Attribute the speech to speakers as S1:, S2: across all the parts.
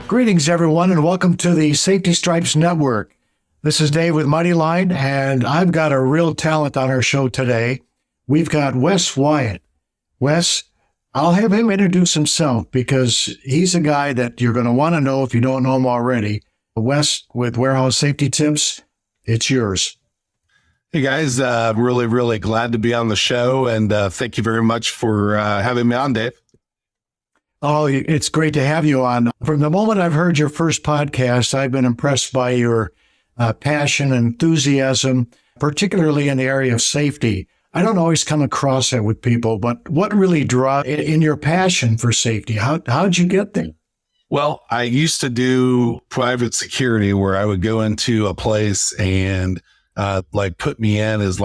S1: Greetings, everyone, and welcome to the Safety Stripes Network. This is Dave with Mighty Line, and I've got a real talent on our show today. We've got Wes Wyatt. Wes, I'll have him introduce himself because he's a guy that you're going to want to know if you don't know him already. Wes, with Warehouse Safety Tips, it's yours.
S2: Hey guys, really glad to be on the show, and thank you very much for having me on, Dave.
S1: Oh, it's great to have you on. From the moment I've heard your first podcast, I've been impressed by your passion and enthusiasm, particularly in the area of safety. I don't always come across that with people, but what really draws in your passion for safety? How'd you get there?
S2: Well, I used to do private security where I would go into a place and put me in as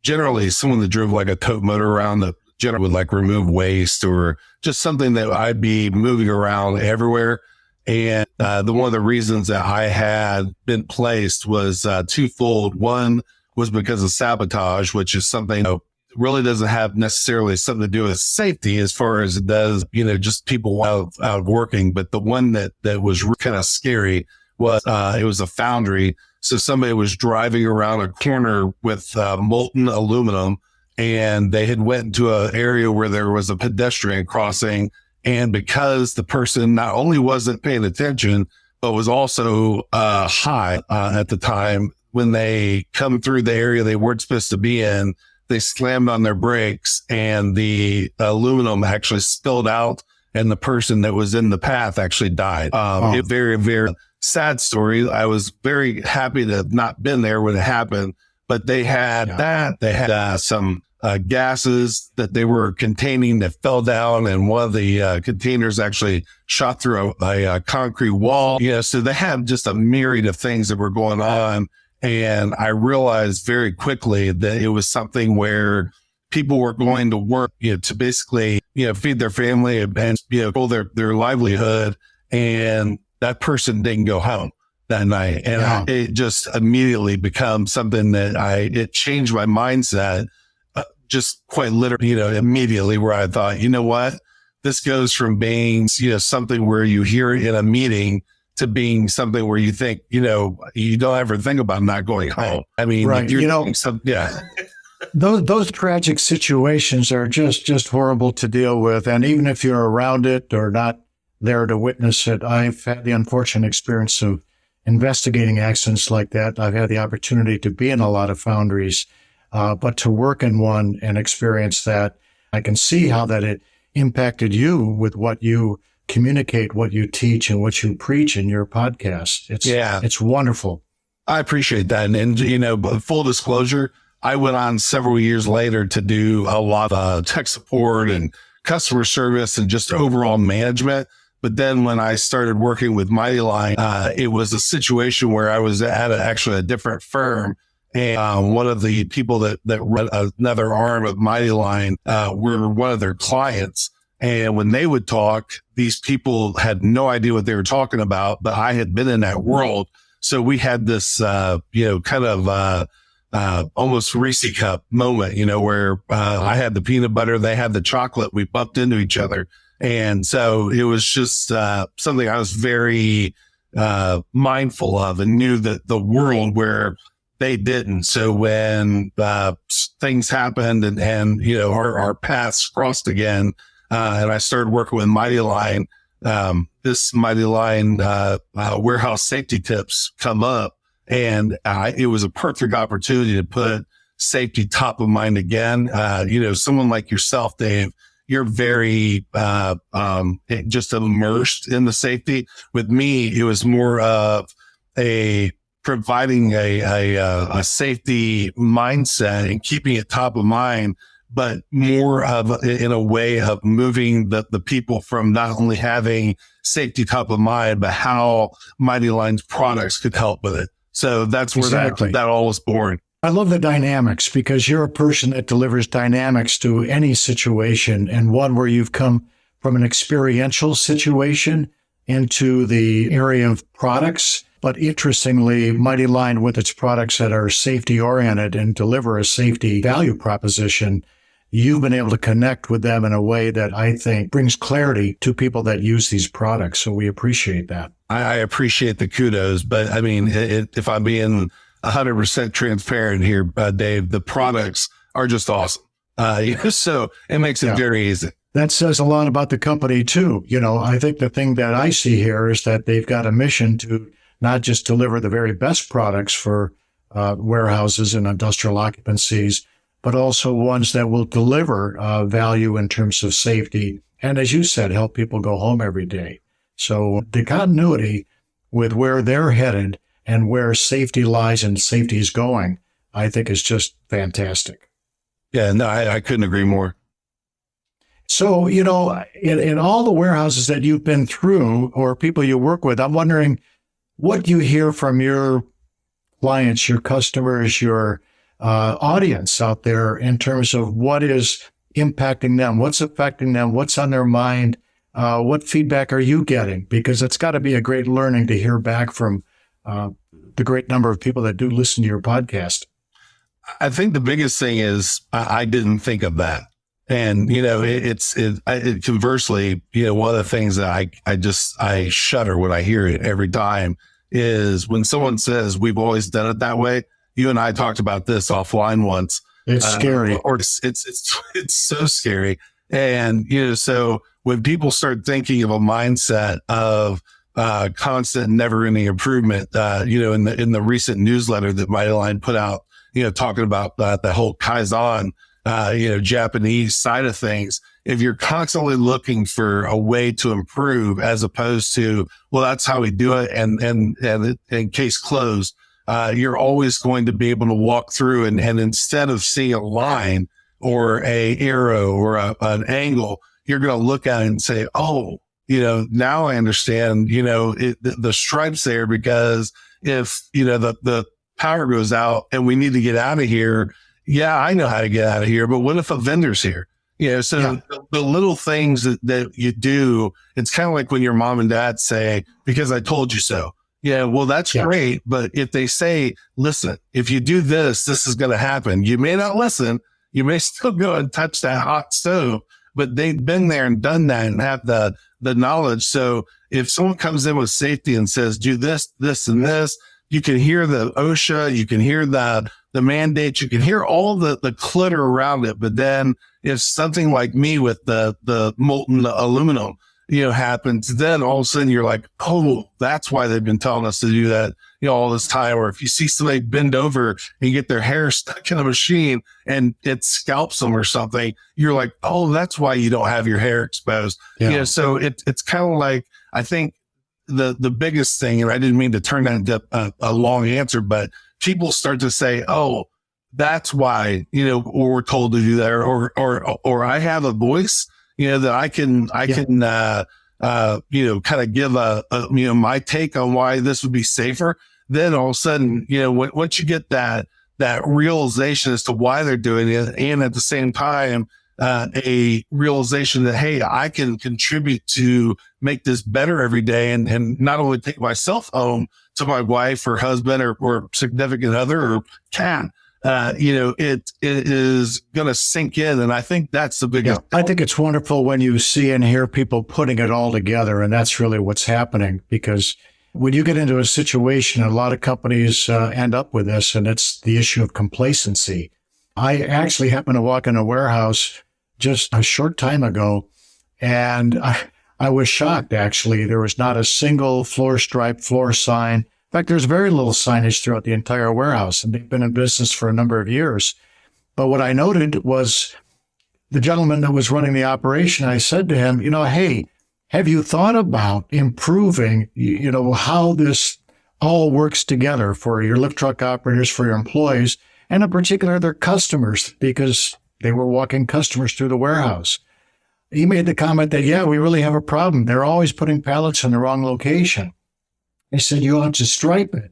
S2: generally someone that drove like a tote motor around the generally would remove waste or just something that I'd be moving around everywhere. And one of the reasons that I had been placed was twofold. One was because of sabotage, which is something that really doesn't have necessarily something to do with safety as far as it does, just people out working. But the one that was kind of scary was it was a foundry. So somebody was driving around a corner with molten aluminum, and they had went into an area where there was a pedestrian crossing. And because the person not only wasn't paying attention, but was also high at the time, when they come through the area they weren't supposed to be in, they slammed on their brakes and the aluminum actually spilled out, and the person that was in the path actually died. A very, very sad story. I was very happy to have not been there when it happened, but they had they had some gases that they were containing that fell down, and one of the containers actually shot through a concrete wall. So they had just a myriad of things that were going on. And I realized very quickly that it was something where people were going to work, to basically, feed their family and pull their livelihood. And that person didn't go home that night. And it just immediately became something that it changed my mindset, just quite literally, immediately, where I thought, you know what, this goes from being, something where you hear it in a meeting to being something where you think, you don't ever think about not going home. I mean,
S1: right. Those tragic situations are just horrible to deal with. And even if you're around it or not there to witness it, I've had the unfortunate experience of investigating accidents like that. I've had the opportunity to be in a lot of foundries, but to work in one and experience that, I can see how that it impacted you with what you communicate, what you teach, and what you preach in your podcast. It's wonderful.
S2: I appreciate that. And full disclosure, I went on several years later to do a lot of tech support and customer service and just overall management. But then when I started working with Mighty Line, it was a situation where I was at actually a different firm. And one of the people that run another arm of Mighty Line were one of their clients. And when they would talk, these people had no idea what they were talking about, but I had been in that world. So we had this, almost Reese cup moment, where I had the peanut butter, they had the chocolate, we bumped into each other. And so it was just something I was very mindful of, and knew that the world where they didn't. So when things happened and our paths crossed again, and I started working with Mighty Line, this Mighty Line warehouse safety tips come up, and it was a perfect opportunity to put safety top of mind again. Someone like yourself, Dave, you're very just immersed in the safety. With me, it was more of providing a safety mindset and keeping it top of mind, but more of in a way of moving the people from not only having safety top of mind, but how Mighty Line's products could help with it. So that's where that all was born.
S1: I love the dynamics, because you're a person that delivers dynamics to any situation, and one where you've come from an experiential situation into the area of products. But interestingly, Mighty Line, with its products that are safety oriented and deliver a safety value proposition, you've been able to connect with them in a way that I think brings clarity to people that use these products. So we appreciate that.
S2: I appreciate the kudos, but I mean, if I'm being 100% transparent here, Dave, the products are just awesome. So it makes it very easy.
S1: That says a lot about the company too. I think the thing that I see here is that they've got a mission to not just deliver the very best products for warehouses and industrial occupancies, but also ones that will deliver value in terms of safety. And as you said, help people go home every day. So the continuity with where they're headed and where safety lies and safety is going, I think is just fantastic.
S2: Yeah, no, I couldn't agree more.
S1: So, in all the warehouses that you've been through or people you work with, I'm wondering what you hear from your clients, your customers, your audience out there in terms of what is impacting them, what's affecting them, what's on their mind, what feedback are you getting? Because it's got to be a great learning to hear back from the great number of people that do listen to your podcast.
S2: I think the biggest thing is I didn't think of that. And, conversely, one of the things that I shudder when I hear it every time is when someone says, we've always done it that way. You and I talked about this offline once.
S1: It's scary.
S2: Or it's so scary. And, so when people start thinking of a mindset of constant, never-ending improvement, in the recent newsletter that Mightyline put out, talking about the whole Kaizen, Japanese side of things, if you're constantly looking for a way to improve as opposed to, well, that's how we do it. And case closed, you're always going to be able to walk through and instead of seeing a line or a arrow or an angle, you're going to look at it and say, oh, now I understand, the stripes there, because if, the power goes out and we need to get out of here. Yeah, I know how to get out of here, but what if a vendor's here? The little things that you do, it's kind of like when your mom and dad say, because I told you so. Yeah, well, that's great. But if they say, listen, if you do this, this is going to happen. You may not listen. You may still go and touch that hot stove, but they've been there and done that and have the knowledge. So if someone comes in with safety and says, do this, this, and this, you can hear the OSHA, you can hear the mandates, you can hear all the clutter around it. But then if something like me with the molten aluminum, happens, then all of a sudden you're like, oh, that's why they've been telling us to do that, all this time. Or if you see somebody bend over and get their hair stuck in a machine and it scalps them or something, you're like, oh, that's why you don't have your hair exposed. So it's kind of like, I think the biggest thing, and I didn't mean to turn that into a long answer, but people start to say, oh, that's why, we're told to do that, or I have a voice, that I can, kind of give my take on why this would be safer. Then all of a sudden, once you get that realization as to why they're doing it, and at the same time, a realization that, hey, I can contribute to make this better every day, and not only take myself home to my wife or husband or significant other or cat, it is going to sink in. And I think that's the biggest.
S1: I think it's wonderful when you see and hear people putting it all together. And that's really what's happening, because when you get into a situation, a lot of companies end up with this, and it's the issue of complacency. I actually happened to walk in a warehouse just a short time ago, and I was shocked, actually. There was not a single floor stripe, floor sign. In fact, there's very little signage throughout the entire warehouse, and they've been in business for a number of years. But what I noted was the gentleman that was running the operation, I said to him, hey, have you thought about improving, how this all works together for your lift truck operators, for your employees, and in particular their customers, because they were walking customers through the warehouse. He made the comment that, yeah, we really have a problem. They're always putting pallets in the wrong location. I said, you ought to stripe it.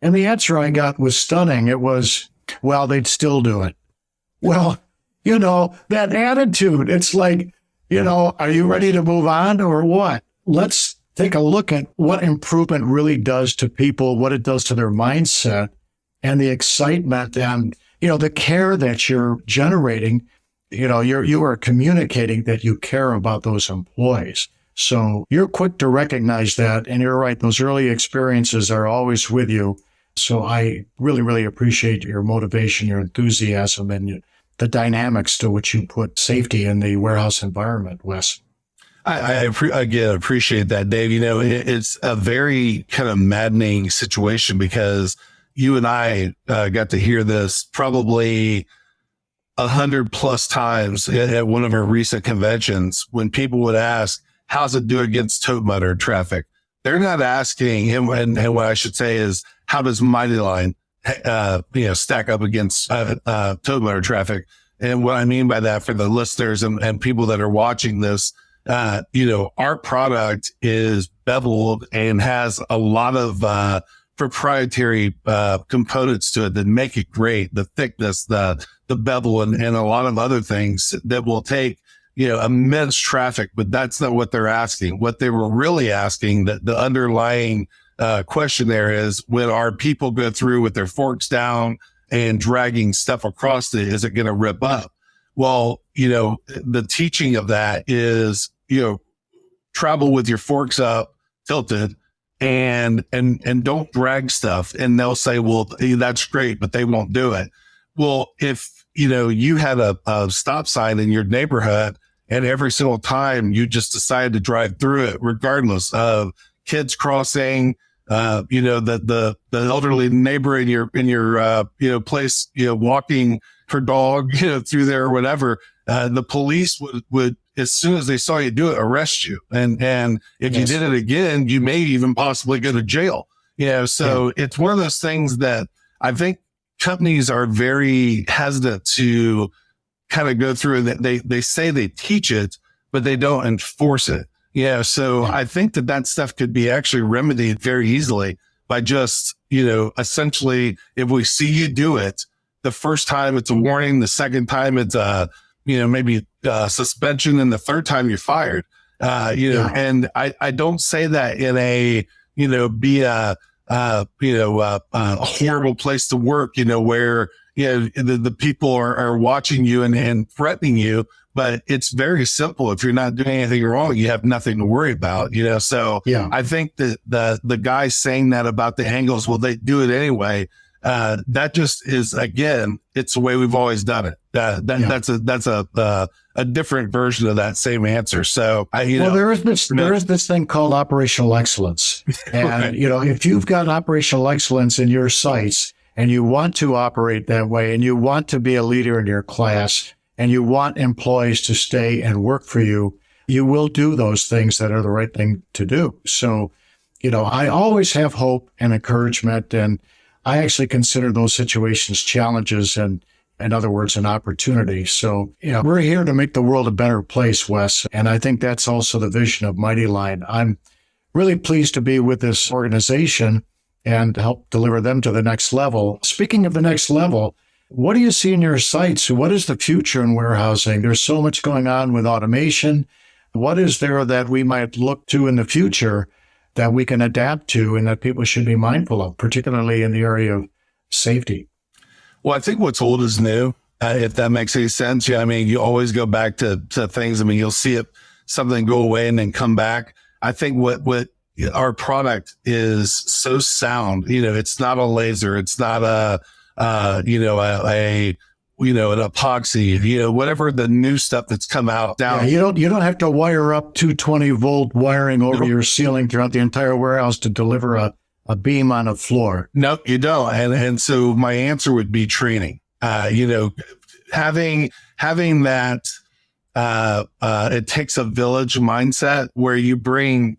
S1: And the answer I got was stunning. It was, well, they'd still do it. Well, that attitude, it's like, are you ready to move on or what? Let's take a look at what improvement really does to people, what it does to their mindset, and the excitement and, the care that you're generating you are communicating that you care about those employees. So you're quick to recognize that. And you're right. Those early experiences are always with you. So I really, really appreciate your motivation, your enthusiasm, and the dynamics to which you put safety in the warehouse environment, Wes.
S2: Again, appreciate that, Dave. It's a very kind of maddening situation because you and I got to hear this probably 100+ times at one of our recent conventions when people would ask, how's it do against tote motor traffic? They're not asking, and what I should say is, how does Mighty Line, stack up against tote motor traffic? And what I mean by that for the listeners and people that are watching this, our product is beveled and has a lot of proprietary components to it that make it great. The thickness, the bevel, and a lot of other things that will take immense traffic, but that's not what they're asking. What they were really asking, that the underlying question there is, when our people go through with their forks down and dragging stuff across it, is it going to rip up? Well, the teaching of that is, travel with your forks up, tilted, and don't drag stuff. And they'll say, well, that's great, but they won't do it. Well, if, you had a stop sign in your neighborhood and every single time you just decided to drive through it, regardless of kids crossing, the elderly neighbor in your place, walking her dog, through there or whatever, the police would, as soon as they saw you do it, arrest you. And if you did it again, you may even possibly go to jail. So it's one of those things that I think companies are very hesitant to kind of go through. That they say they teach it, but they don't enforce it. So I think that stuff could be actually remedied very easily by just, essentially, if we see you do it, the first time it's a warning, the second time it's maybe suspension, and the third time you're fired. And I don't say that in a, be a horrible place to work, where, the people are watching you and threatening you, but it's very simple. If you're not doing anything wrong, you have nothing to worry about, So I think that the guy saying that about the angles, well, they do it anyway. That just is, again, it's the way we've always done it. That's a different version of that same answer. So
S1: there is this thing called operational excellence. And,
S2: right.
S1: If you've got operational excellence in your sites and you want to operate that way and you want to be a leader in your class and you want employees to stay and work for you, you will do those things that are the right thing to do. So, I always have hope and encouragement, and I actually consider those situations challenges and, in other words, an opportunity. So, we're here to make the world a better place, Wes. And I think that's also the vision of Mighty Line. I'm really pleased to be with this organization and help deliver them to the next level. Speaking of the next level, what do you see in your sites? What is the future in warehousing? There's so much going on with automation. What is there that we might look to in the future that we can adapt to and that people should be mindful of, particularly in the area of safety?
S2: Well, I think what's old is new, if that makes any sense. You always go back to things. You'll see something go away and then come back. I think what our product is so sound, it's not a laser. It's not an epoxy, whatever the new stuff that's come out. Down.
S1: You don't have to wire up 220-volt wiring over your ceiling throughout the entire warehouse to deliver a beam on a floor.
S2: No, you don't. And so my answer would be training. Having that, it takes a village mindset where you bring,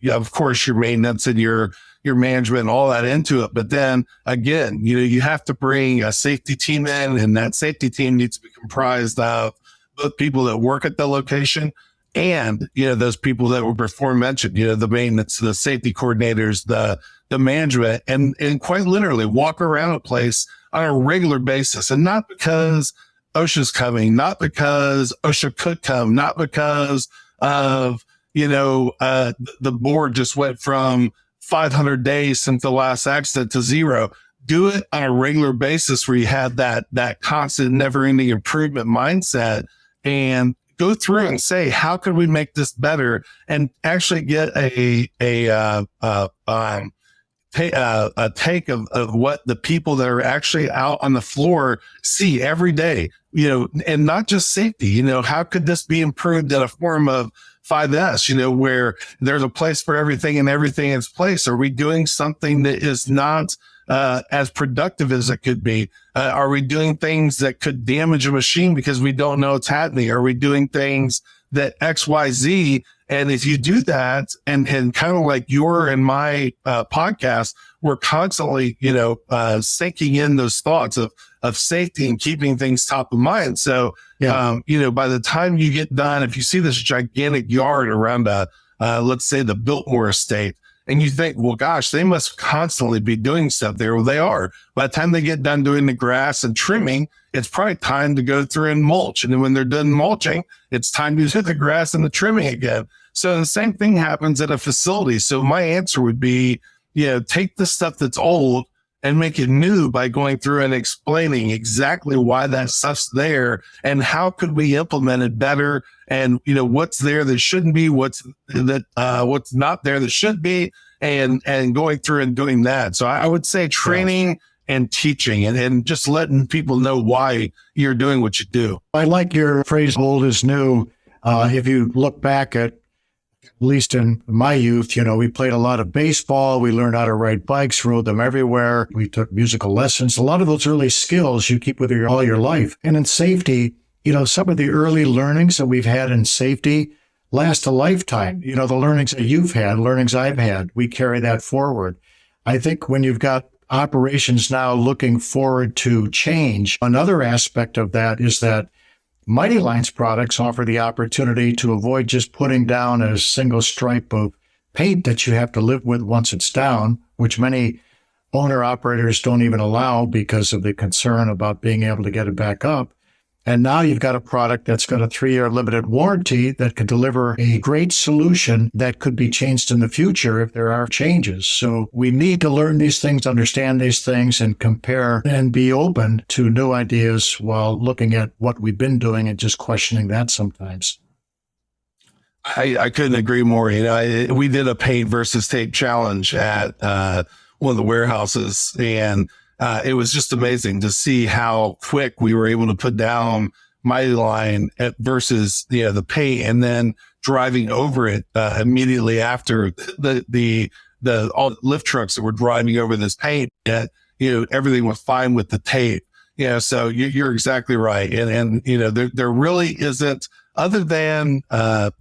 S2: of course, your maintenance and your management and all that into it. But then again, you have to bring a safety team in, and that safety team needs to be comprised of both people that work at the location and, those people that were before mentioned, the maintenance, the safety coordinators, the management, and quite literally walk around a place on a regular basis. And not because OSHA's coming, not because OSHA could come, not because of, the board just went from 500 days since the last accident to 0. do it on a regular basis where you have that constant, never ending improvement mindset, and go through and say, how can we make this better? And actually get a take of what the people that are actually out on the floor see every day, and not just safety. How could this be improved in a form of 5S, where there's a place for everything and everything in its place? Are we doing something that is not as productive as it could be? Are we doing things that could damage a machine because we don't know it's happening? Are we doing things that X, Y, Z? And if you do that, and kind of like your and my podcast, we're constantly, sinking in those thoughts of safety and keeping things top of mind. So, by the time you get done, if you see this gigantic yard around let's say the Biltmore estate, and you think, well, gosh, they must constantly be doing stuff there. Well, they are. By the time they get done doing the grass and trimming, it's probably time to go through and mulch. And then when they're done mulching, it's time to do the grass and the trimming again. So the same thing happens at a facility. So my answer would be, take the stuff that's old and make it new by going through and explaining exactly why that stuff's there and how could we implement it better, and what's there that shouldn't be, what's not there that should be, and going through and doing that. So I would say training and teaching and just letting people know why you're doing what you do.
S1: I like your phrase, old is new. If you look back at least in my youth, we played a lot of baseball. We learned how to ride bikes, rode them everywhere. We took musical lessons. A lot of those early skills you keep with you all your life. And in safety, some of the early learnings that we've had in safety last a lifetime. The learnings that you've had, learnings I've had, we carry that forward. I think when you've got operations now looking forward to change, another aspect of that is that Mighty Line's products offer the opportunity to avoid just putting down a single stripe of paint that you have to live with once it's down, which many owner-operators don't even allow because of the concern about being able to get it back up. And now you've got a product that's got a 3-year limited warranty that could deliver a great solution that could be changed in the future if there are changes. So we need to learn these things, understand these things, and compare and be open to new ideas while looking at what we've been doing and just questioning that sometimes.
S2: I couldn't agree more. We did a paint versus tape challenge at one of the warehouses, and it was just amazing to see how quick we were able to put down Mighty Line versus the paint, and then driving over it immediately after the all the lift trucks that were driving over this paint. That everything was fine with the tape. So you're exactly right, and there really isn't, other than if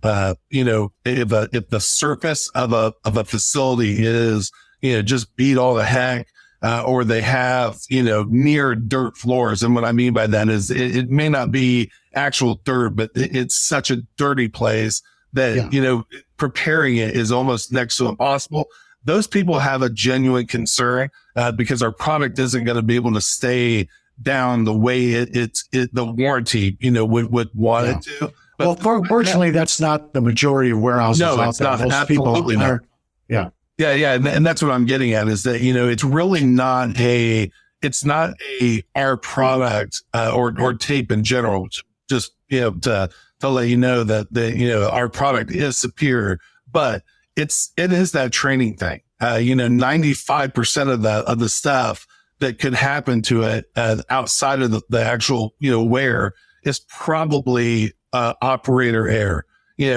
S2: the surface of a facility is just beat all the heck. Or they have, near dirt floors. And what I mean by that is it may not be actual dirt, but it's such a dirty place that, preparing it is almost next to impossible. Those people have a genuine concern because our product isn't going to be able to stay down the way the warranty, would want it to. But,
S1: fortunately, that's not the majority of warehouses out there.
S2: No, it's not.
S1: Most
S2: Absolutely
S1: people
S2: not.
S1: Yeah.
S2: Yeah. And that's what I'm getting at is that, it's really not our product, or tape in general, just, to let you know that our product is superior, but it is that training thing. 95% of the stuff that could happen to it, outside of the actual, wear is probably, operator error.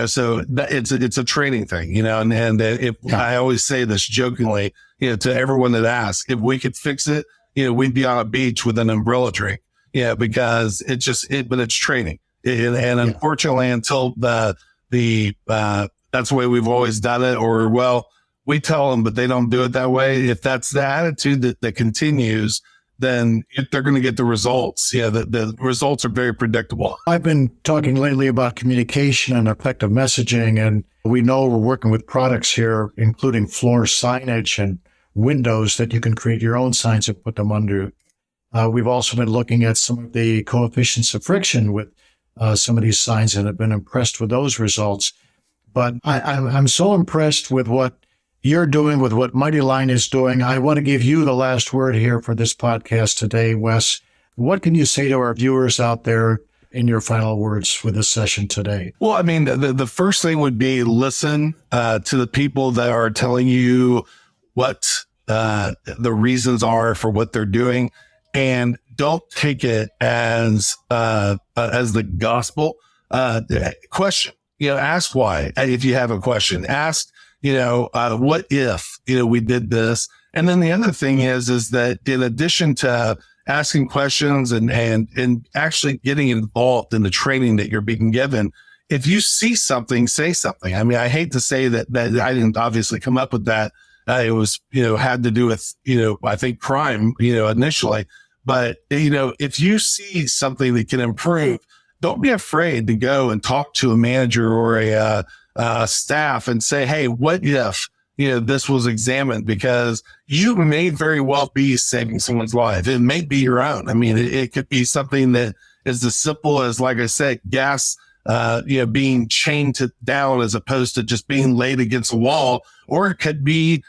S2: So it's a training thing, I always say this jokingly, to everyone that asks, if we could fix it, we'd be on a beach with an umbrella drink. Because but it's training. And unfortunately, until that's the way we've always done it, or, well, we tell them, but they don't do it that way. If that's the attitude that continues, then they're going to get the results. The results are very predictable.
S1: I've been talking lately about communication and effective messaging, and we know we're working with products here, including floor signage and windows that you can create your own signs and put them under. We've also been looking at some of the coefficients of friction with some of these signs and have been impressed with those results. But I'm so impressed with what you're doing with what Mighty Line is doing. I want to give you the last word here for this podcast today, Wes. What can you say to our viewers out there in your final words for this session today?
S2: Well, I mean, the first thing would be listen to the people that are telling you what the reasons are for what they're doing, and don't take it as the gospel. Question, ask why. If you have a question, ask, what if, we did this? And then the other thing is that in addition to asking questions and actually getting involved in the training that you're being given, if you see something, say something. I mean, I hate to say that I didn't obviously come up with that. It was, had to do with, I think crime, initially. But, if you see something that can improve, don't be afraid to go and talk to a manager or a staff and say, hey, what if, this was examined? Because you may very well be saving someone's life. It may be your own. I mean, it could be something that is as simple as, like I said, gas, being chained down as opposed to just being laid against a wall. Or it could be,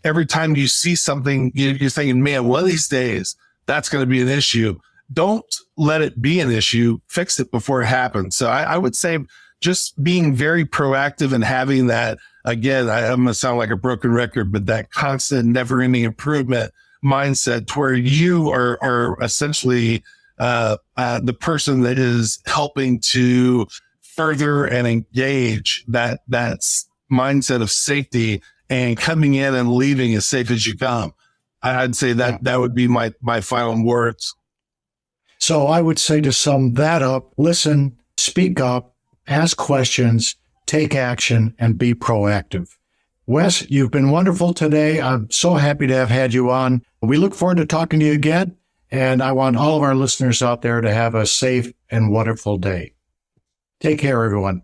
S2: every time you see something, you're thinking, man, one of these days that's going to be an issue. Don't let it be an issue. Fix it before it happens. So I would say just being very proactive and having that, again, I'm going to sound like a broken record, but that constant, never-ending improvement mindset to where you are essentially the person that is helping to further and engage that mindset of safety and coming in and leaving as safe as you come. I'd say that would be my final words.
S1: So I would say, to sum that up, listen, speak up, ask questions, take action, and be proactive. Wes, you've been wonderful today. I'm so happy to have had you on. We look forward to talking to you again, and I want all of our listeners out there to have a safe and wonderful day. Take care, everyone.